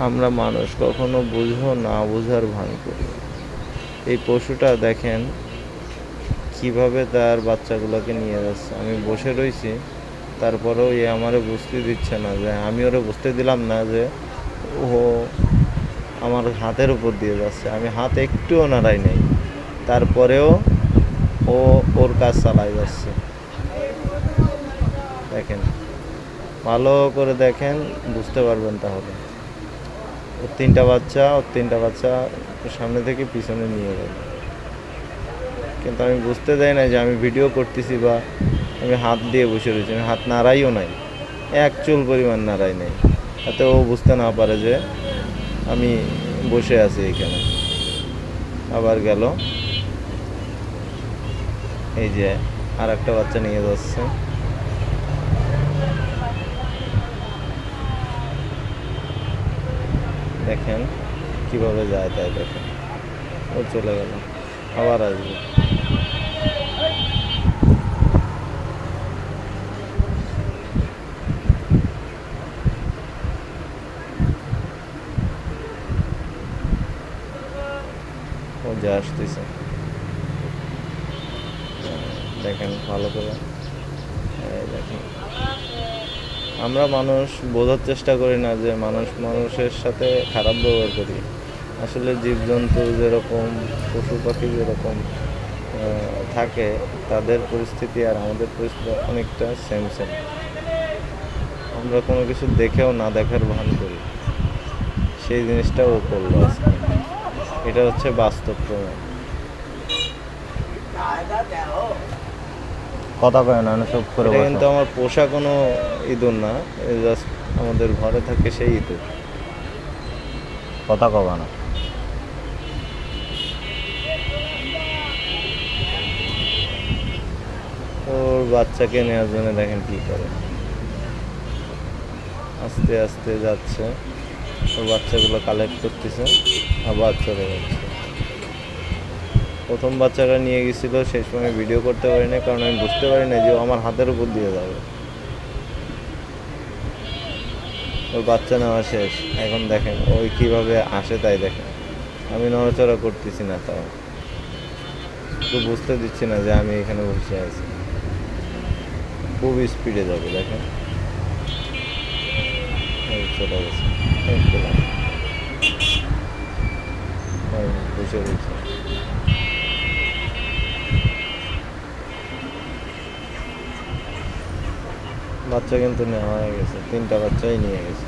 আমরা মানুষ কখনো বুঝবো না বুঝার ভান করি। এই পশুটা দেখেন কিভাবে তার বাচ্চাগুলোকে নিয়ে যাচ্ছে। আমি বসে রয়েছি, তারপরেও এ আমারে বুঝতে দিচ্ছে না, যে আমি ওরে বুঝতে দিলাম না যে ও আমার হাতের উপর দিয়ে যাচ্ছে। আমি হাত একটুও নাড়াই নাই, তারপরেও ও ওর কাজ চালাই যাচ্ছে। দেখেন, ভালো করে দেখেন, বুঝতে পারবেন তাহলে। ওর তিনটা বাচ্চা সামনে থেকে পিছনে নিয়ে গেল, কিন্তু আমি বুঝতে দেয় না যে আমি ভিডিও করতেছি বা আমি হাত দিয়ে বসে রয়েছি। আমি হাত নাড়াইও নাই, এক চুল পরিমাণ নাড়াই নাই, যাতে ও বুঝতে না পারে যে আমি বসে আছি এখানে। আবার গেল, এই যে আর একটা বাচ্চা নিয়ে যাচ্ছে। দেখেন কিভাবে যায়, তাই দেখেন। ও চলে গেল, আবার আসবে। ও যে আসতেছে, দেখেন ভালো করে। এই দেখেন, আমরা মানুষ বোঝার চেষ্টা করি না যে মানুষের সাথে খারাপ ব্যবহার করি। আসলে জীবজন্তু যেরকম, পশু পাখি যেরকম থাকে, তাদের পরিস্থিতি আর আমাদের পরিস্থিতি অনেকটা সেম সেম। আমরা কোনো কিছু দেখেও না দেখার ভান করি, সেই জিনিসটা ও করলো আজকে। এটা হচ্ছে বাস্তব প্রমাণ। কথা কয় না, সব করে এটা বসো। কিন্তু আমার পোষা কোনো ইঁদুর না, জাস্ট আমাদের ঘরে থাকে সেই ইঁদুর। কথা কবা না। ওর বাচ্চাকে নেওয়ার জন্য দেখেন কি করে, আস্তে আস্তে যাচ্ছে, ওর বাচ্চাগুলো কালেক্ট করতেছে, আবার চলে যাচ্ছে। প্রথম বাচ্চাটা নিয়ে গেছিল, সেই সময় ভিডিও করতে পারি না, কারণ আমি বুঝতে পারি না যে ও আমার হাতের উপর দিয়ে যাবে। ওর বাচ্চা নেওয়া শেষ, এখন দেখেন ওই কিভাবে আসে, তাই দেখেন। আমি নড়াচড়া করতেছি না, তাও তো বুঝতে দিচ্ছি না যে আমি এখানে বসে আছি। খুব স্পিডে যাবে, দেখেন। এই চলে গেছে, এই পেলাম, এই বসে রয়েছে। বাচ্চা কিন্তু নেওয়া হয়ে গেছে, তিনটা বাচ্চাই নিয়ে গেছে।